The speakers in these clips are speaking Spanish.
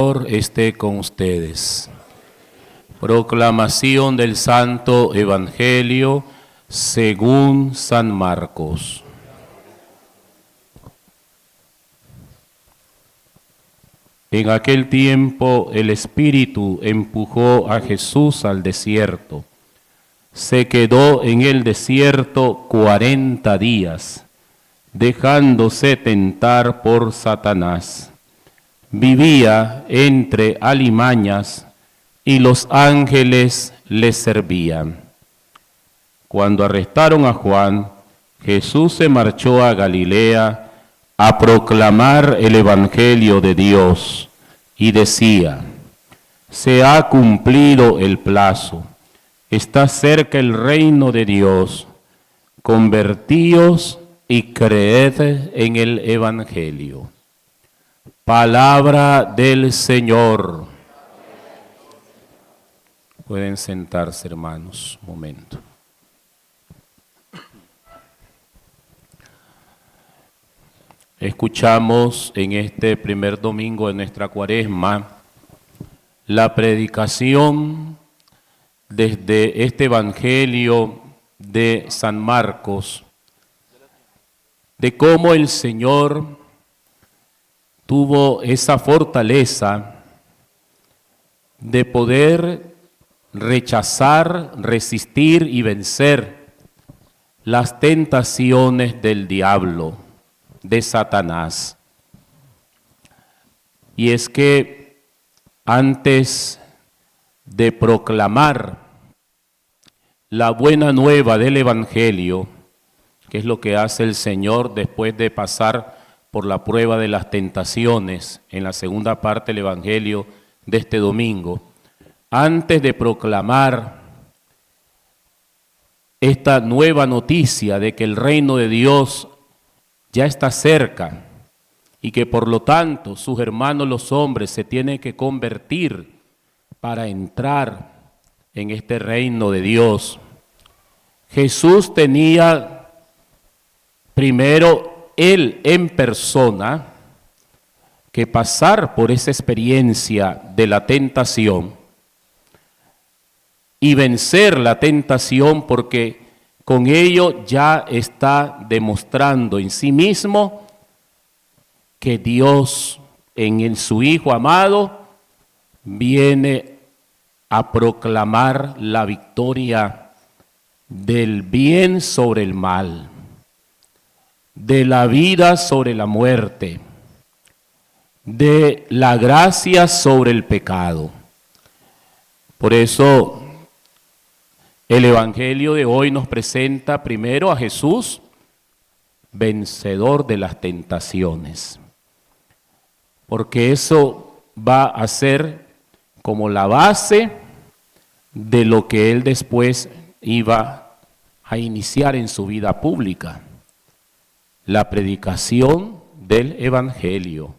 Señor esté con ustedes. Proclamación del Santo Evangelio según San Marcos. En aquel tiempo el Espíritu empujó a Jesús al desierto. Se quedó en el desierto 40 días, dejándose tentar por Satanás. Vivía entre alimañas y los ángeles le servían. Cuando arrestaron a Juan, Jesús se marchó a Galilea a proclamar el Evangelio de Dios y decía: se ha cumplido el plazo, está cerca el reino de Dios, convertíos y creed en el Evangelio. Palabra del Señor. Pueden sentarse, hermanos, un momento. Escuchamos en este primer domingo de nuestra Cuaresma la predicación desde este Evangelio de San Marcos, de cómo el Señor tuvo esa fortaleza de poder rechazar, resistir y vencer las tentaciones del diablo, de Satanás. Y es que antes de proclamar la buena nueva del Evangelio, que es lo que hace el Señor después de pasar por la prueba de las tentaciones, en la segunda parte del Evangelio de este domingo, antes de proclamar esta nueva noticia de que el reino de Dios ya está cerca y que por lo tanto sus hermanos los hombres se tienen que convertir para entrar en este reino de Dios, Jesús tenía primero Él en persona que pasar por esa experiencia de la tentación y vencer la tentación, porque con ello ya está demostrando en sí mismo que Dios en su Hijo amado viene a proclamar la victoria del bien sobre el mal, de la vida sobre la muerte, de la gracia sobre el pecado. Por eso el Evangelio de hoy nos presenta primero a Jesús, vencedor de las tentaciones, porque eso va a ser como la base de lo que él después iba a iniciar en su vida pública. La predicación del Evangelio,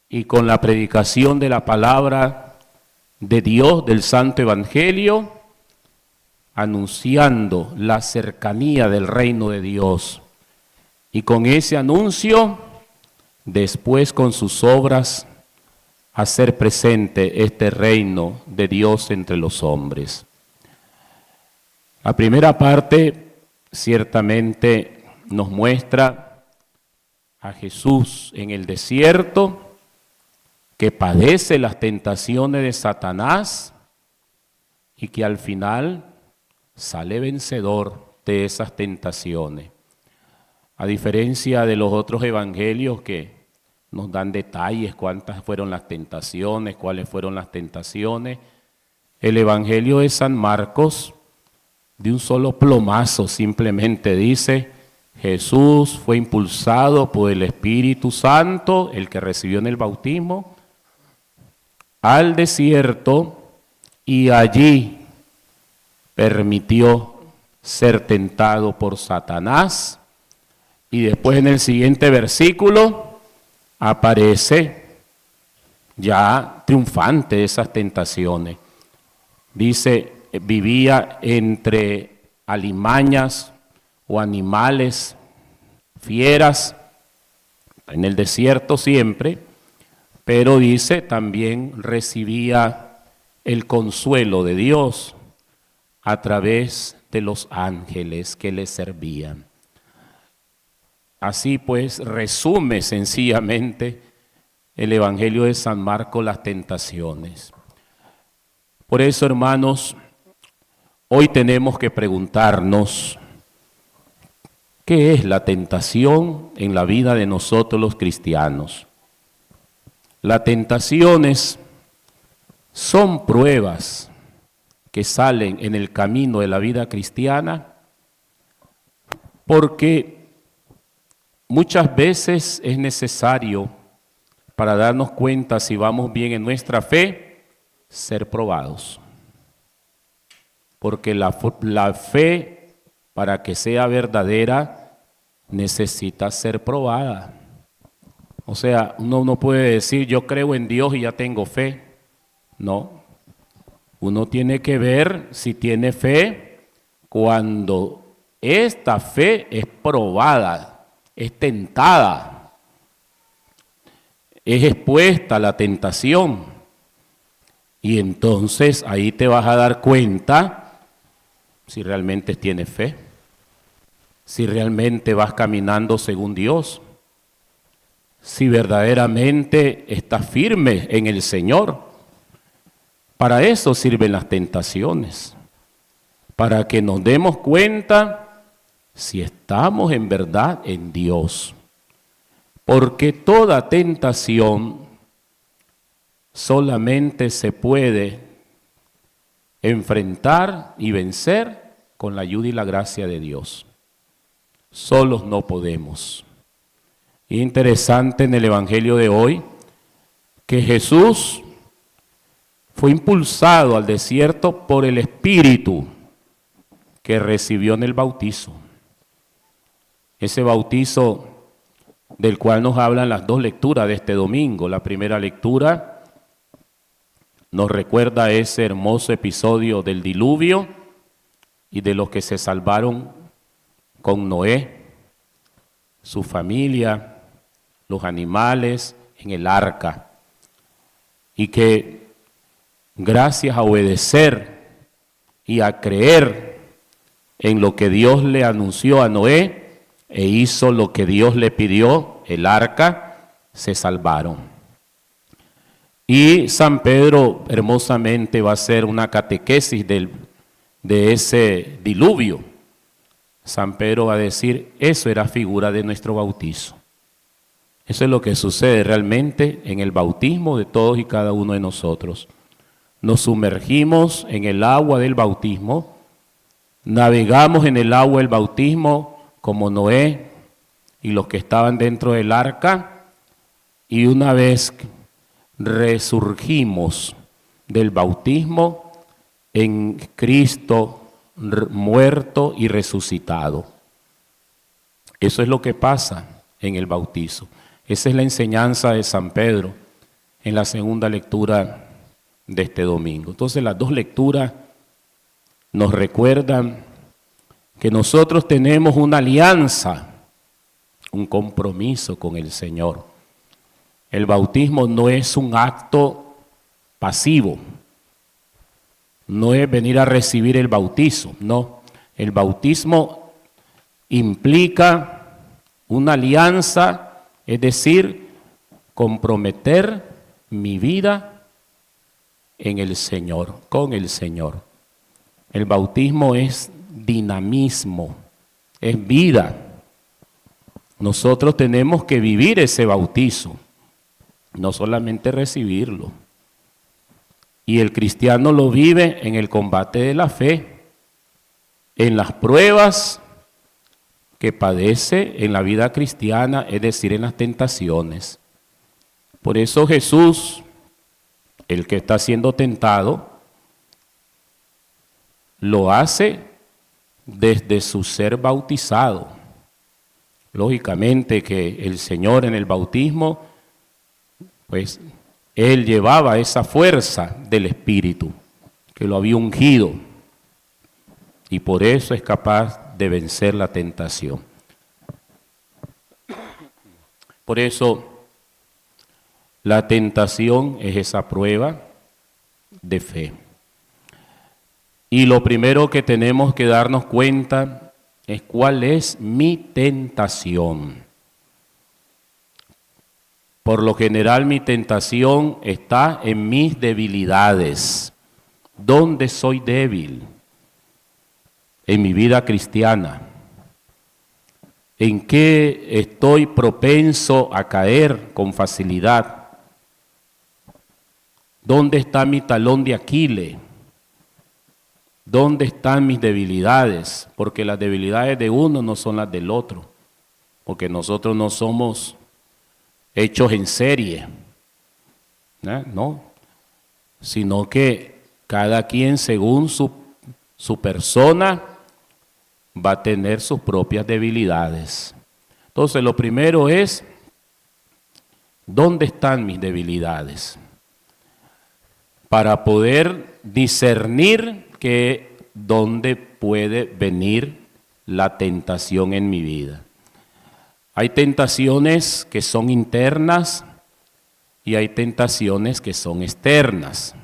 y con la predicación de la palabra de Dios, del Santo Evangelio, anunciando la cercanía del reino de Dios, y con ese anuncio, después con sus obras, hacer presente este reino de Dios entre los hombres. La primera parte ciertamente nos muestra a Jesús en el desierto, que padece las tentaciones de Satanás y que al final sale vencedor de esas tentaciones. A diferencia de los otros evangelios que nos dan detalles, cuántas fueron las tentaciones, cuáles fueron las tentaciones, el Evangelio de San Marcos, de un solo plomazo, simplemente dice: Jesús fue impulsado por el Espíritu Santo, el que recibió en el bautismo, al desierto, y allí permitió ser tentado por Satanás. Y después en el siguiente versículo aparece ya triunfante de esas tentaciones. Dice: vivía entre alimañas o animales, fieras, en el desierto siempre, pero dice también recibía el consuelo de Dios a través de los ángeles que le servían. Así pues, resume sencillamente el Evangelio de San Marcos las tentaciones. Por eso, hermanos, hoy tenemos que preguntarnos, ¿qué es la tentación en la vida de nosotros los cristianos? Las tentaciones son pruebas que salen en el camino de la vida cristiana porque muchas veces es necesario, para darnos cuenta si vamos bien en nuestra fe, ser probados. Porque la fe, para que sea verdadera, necesita ser probada. O sea, uno no puede decir, yo creo en Dios y ya tengo fe. No. Uno tiene que ver si tiene fe cuando esta fe es probada, es tentada, es expuesta a la tentación. Y entonces ahí te vas a dar cuenta si realmente tienes fe, si realmente vas caminando según Dios, si verdaderamente estás firme en el Señor. Para eso sirven las tentaciones, para que nos demos cuenta si estamos en verdad en Dios. Porque toda tentación solamente se puede enfrentar y vencer con la ayuda y la gracia de Dios. Solos no podemos. Y interesante en el Evangelio de hoy que Jesús fue impulsado al desierto por el Espíritu que recibió en el bautizo. Ese bautizo del cual nos hablan las dos lecturas de este domingo. La primera lectura nos recuerda ese hermoso episodio del diluvio y de los que se salvaron con Noé, su familia, los animales en el arca, y que gracias a obedecer y a creer en lo que Dios le anunció a Noé e hizo lo que Dios le pidió, el arca, se salvaron. Y San Pedro hermosamente va a hacer una catequesis de ese diluvio. San Pedro va a decir, eso era figura de nuestro bautizo. Eso es lo que sucede realmente en el bautismo de todos y cada uno de nosotros. Nos sumergimos en el agua del bautismo, navegamos en el agua del bautismo como Noé y los que estaban dentro del arca, y una vez resurgimos del bautismo en Cristo muerto y resucitado. Eso es lo que pasa en el bautizo. Esa es la enseñanza de San Pedro en la segunda lectura de este domingo. Entonces las dos lecturas nos recuerdan que nosotros tenemos una alianza, un compromiso con el Señor. El bautismo no es un acto pasivo, no es venir a recibir el bautizo, no. El bautismo implica una alianza, es decir, comprometer mi vida en el Señor, con el Señor. El bautismo es dinamismo, es vida. Nosotros tenemos que vivir ese bautizo, no solamente recibirlo. Y el cristiano lo vive en el combate de la fe, en las pruebas que padece en la vida cristiana, es decir, en las tentaciones. Por eso Jesús, el que está siendo tentado, lo hace desde su ser bautizado. Lógicamente que el Señor en el bautismo, pues Él llevaba esa fuerza del Espíritu, que lo había ungido, y por eso es capaz de vencer la tentación. Por eso La tentación es esa prueba de fe. Y lo primero que tenemos que darnos cuenta es cuál es mi tentación. Por lo general mi tentación está en mis debilidades. ¿Dónde soy débil? En mi vida cristiana. ¿En qué estoy propenso a caer con facilidad? ¿Dónde está mi talón de Aquiles? ¿Dónde están mis debilidades? Porque las debilidades de uno no son las del otro. Porque nosotros no somos hechos en serie. No. Sino que cada quien según su persona va a tener sus propias debilidades. Entonces lo primero es, ¿dónde están mis debilidades? Para poder discernir dónde puede venir la tentación en mi vida. Hay tentaciones que son internas y hay tentaciones que son externas.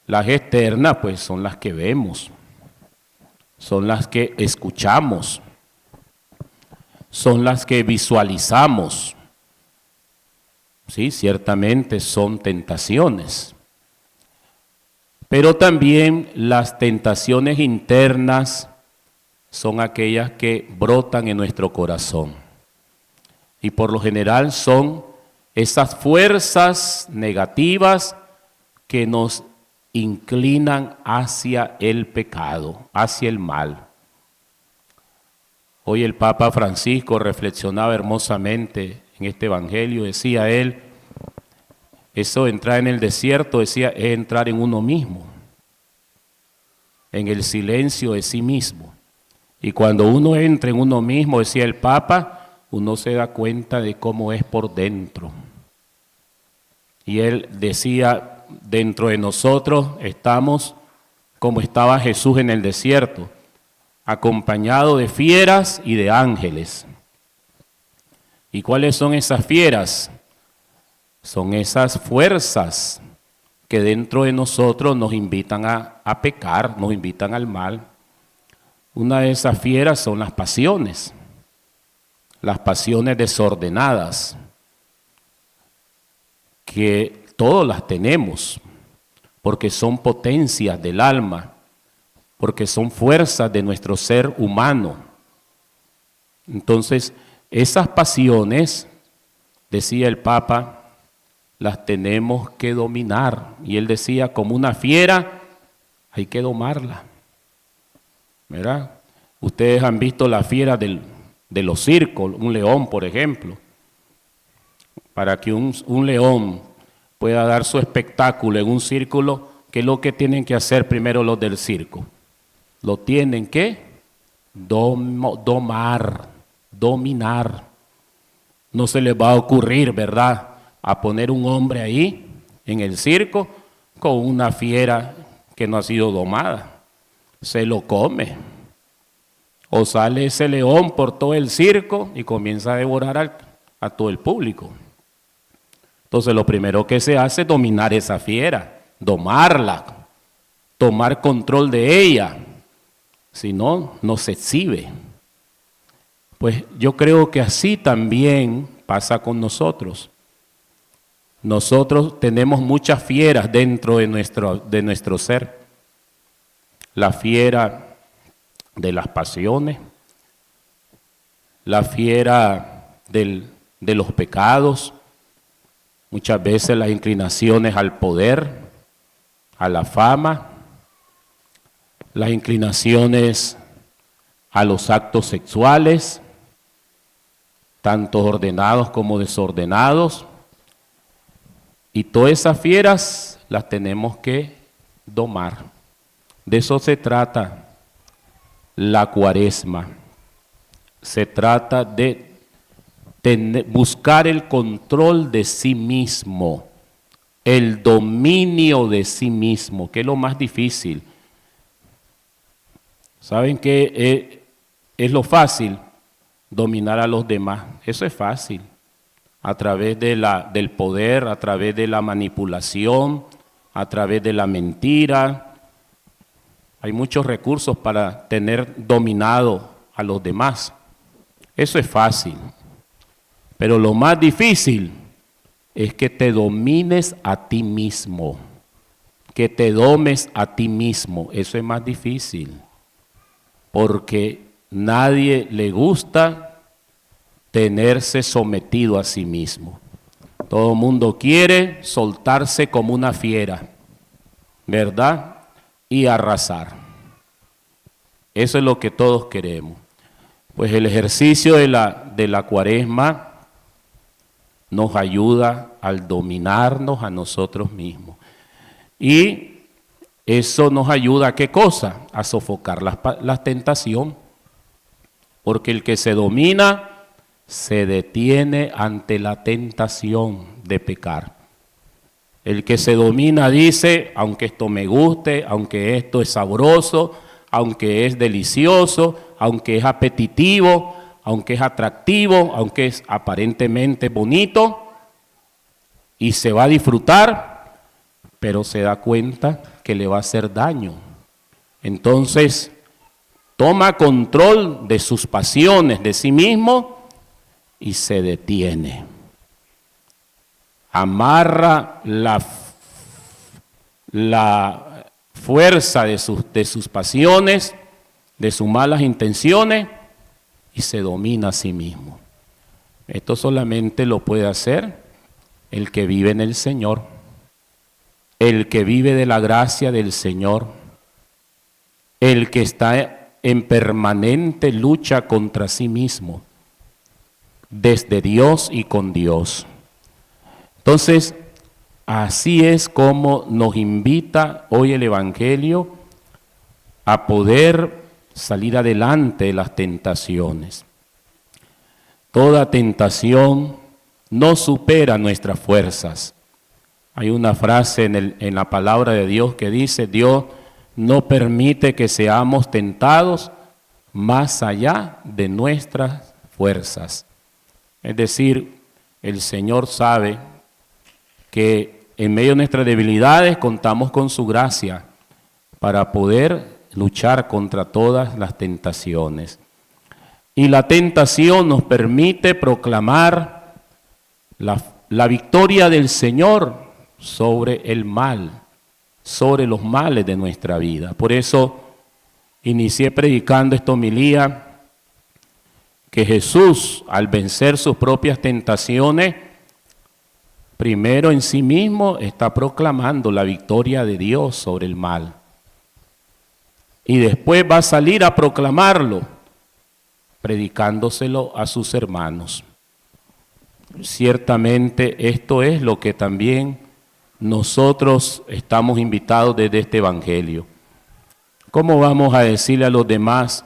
Las externas pues son las que vemos, son las que escuchamos, son las que visualizamos. Sí, ciertamente son tentaciones. Pero también las tentaciones internas son aquellas que brotan en nuestro corazón. Y por lo general son esas fuerzas negativas que nos inclinan hacia el pecado, hacia el mal. Hoy el Papa Francisco reflexionaba hermosamente en este evangelio, decía él, eso de entrar en el desierto, decía, es entrar en uno mismo, en el silencio de sí mismo. Y cuando uno entra en uno mismo, decía el Papa, uno se da cuenta de cómo es por dentro. Y él decía, dentro de nosotros estamos como estaba Jesús en el desierto, acompañado de fieras y de ángeles. ¿Y cuáles son esas fieras? Son esas fuerzas que dentro de nosotros nos invitan a pecar, nos invitan al mal. Una de esas fieras son las pasiones desordenadas, que todos las tenemos, porque son potencias del alma, porque son fuerzas de nuestro ser humano. Entonces, esas pasiones, decía el Papa, las tenemos que dominar. Y él decía, como una fiera, hay que domarla. ¿Verdad? Ustedes han visto la fiera de los circos, un león, por ejemplo. Para que un león pueda dar su espectáculo en un círculo, ¿qué es lo que tienen que hacer primero los del circo? Lo tienen que domar, dominar. No se les va a ocurrir, ¿verdad?, a poner un hombre ahí en el circo con una fiera que no ha sido domada. Se lo come. O sale ese león por todo el circo y comienza a devorar a todo el público. Entonces lo primero que se hace es dominar esa fiera, domarla, tomar control de ella. Si no, no se exhibe. Pues yo creo que así también pasa con nosotros. Nosotros tenemos muchas fieras dentro de nuestro ser. La fiera de las pasiones, la fiera de los pecados, muchas veces las inclinaciones al poder, a la fama, las inclinaciones a los actos sexuales, tanto ordenados como desordenados. Y todas esas fieras las tenemos que domar. De eso se trata la Cuaresma. Se trata de buscar el control de sí mismo, el dominio de sí mismo, que es lo más difícil. ¿Saben qué es lo fácil? Dominar a los demás. Eso es fácil. a través del poder, a través de la manipulación, a través de la mentira. Hay muchos recursos para tener dominado a los demás. Eso es fácil. Pero lo más difícil es que te domines a ti mismo. Que te domes a ti mismo. Eso es más difícil. Porque nadie le gusta tenerse sometido a sí mismo. Todo el mundo quiere soltarse como una fiera, ¿verdad? Y arrasar. Eso es lo que todos queremos. Pues el ejercicio de la Cuaresma nos ayuda al dominarnos a nosotros mismos. Y eso nos ayuda ¿a qué cosa? A sofocar la tentación. Porque el que se domina se detiene ante la tentación de pecar. El que se domina dice, aunque esto me guste, aunque esto es sabroso, aunque es delicioso, aunque es apetitivo, aunque es atractivo, aunque es aparentemente bonito, y se va a disfrutar, pero se da cuenta que le va a hacer daño. Entonces, toma control de sus pasiones, de sí mismo, y se detiene. Amarra la fuerza de sus pasiones, de sus malas intenciones, y se domina a sí mismo. Esto solamente lo puede hacer el que vive en el Señor, el que vive de la gracia del Señor, el que está en permanente lucha contra sí mismo, desde Dios y con Dios. Entonces, así es como nos invita hoy el Evangelio a poder salir adelante de las tentaciones. Toda tentación no supera nuestras fuerzas. Hay una frase en la palabra de Dios que dice, Dios no permite que seamos tentados más allá de nuestras fuerzas. Es decir, el Señor sabe que en medio de nuestras debilidades contamos con su gracia para poder luchar contra todas las tentaciones. Y la tentación nos permite proclamar la victoria del Señor sobre el mal, sobre los males de nuestra vida. Por eso inicié predicando esta homilía, que Jesús, al vencer sus propias tentaciones, primero en sí mismo está proclamando la victoria de Dios sobre el mal. Y después va a salir a proclamarlo, predicándoselo a sus hermanos. Ciertamente esto es lo que también nosotros estamos invitados desde este Evangelio. ¿Cómo vamos a decirle a los demás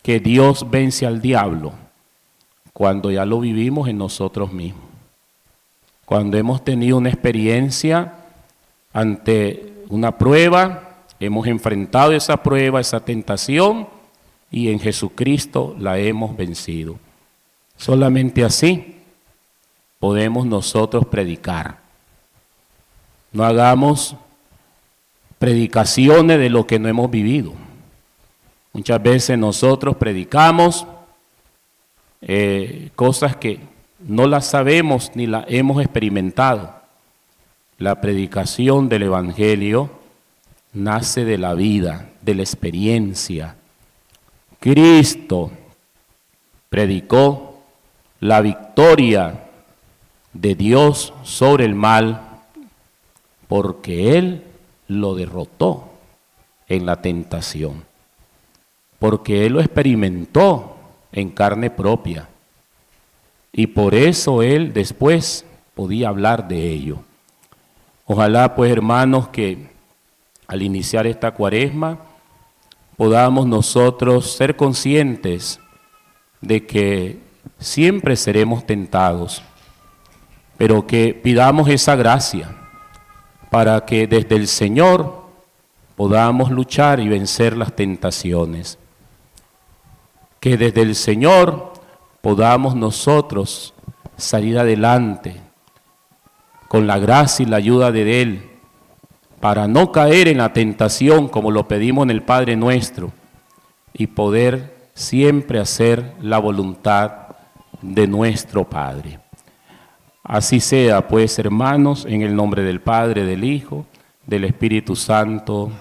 que Dios vence al diablo cuando ya lo vivimos en nosotros mismos? Cuando hemos tenido una experiencia ante una prueba, hemos enfrentado esa prueba, esa tentación, y en Jesucristo la hemos vencido. Solamente así podemos nosotros predicar. No hagamos predicaciones de lo que no hemos vivido. Muchas veces nosotros predicamos cosas que no las sabemos ni las hemos experimentado. La predicación del Evangelio nace de la vida, de la experiencia. Cristo predicó la victoria de Dios sobre el mal porque Él lo derrotó en la tentación, porque Él lo experimentó en carne propia y por eso Él después podía hablar de ello. Ojalá pues, hermanos, que al iniciar esta Cuaresma podamos nosotros ser conscientes de que siempre seremos tentados, pero que pidamos esa gracia para que desde el Señor podamos luchar y vencer las tentaciones. Que desde el Señor podamos nosotros salir adelante con la gracia y la ayuda de Él, para no caer en la tentación como lo pedimos en el Padre Nuestro y poder siempre hacer la voluntad de nuestro Padre. Así sea, pues, hermanos, en el nombre del Padre, del Hijo, del Espíritu Santo.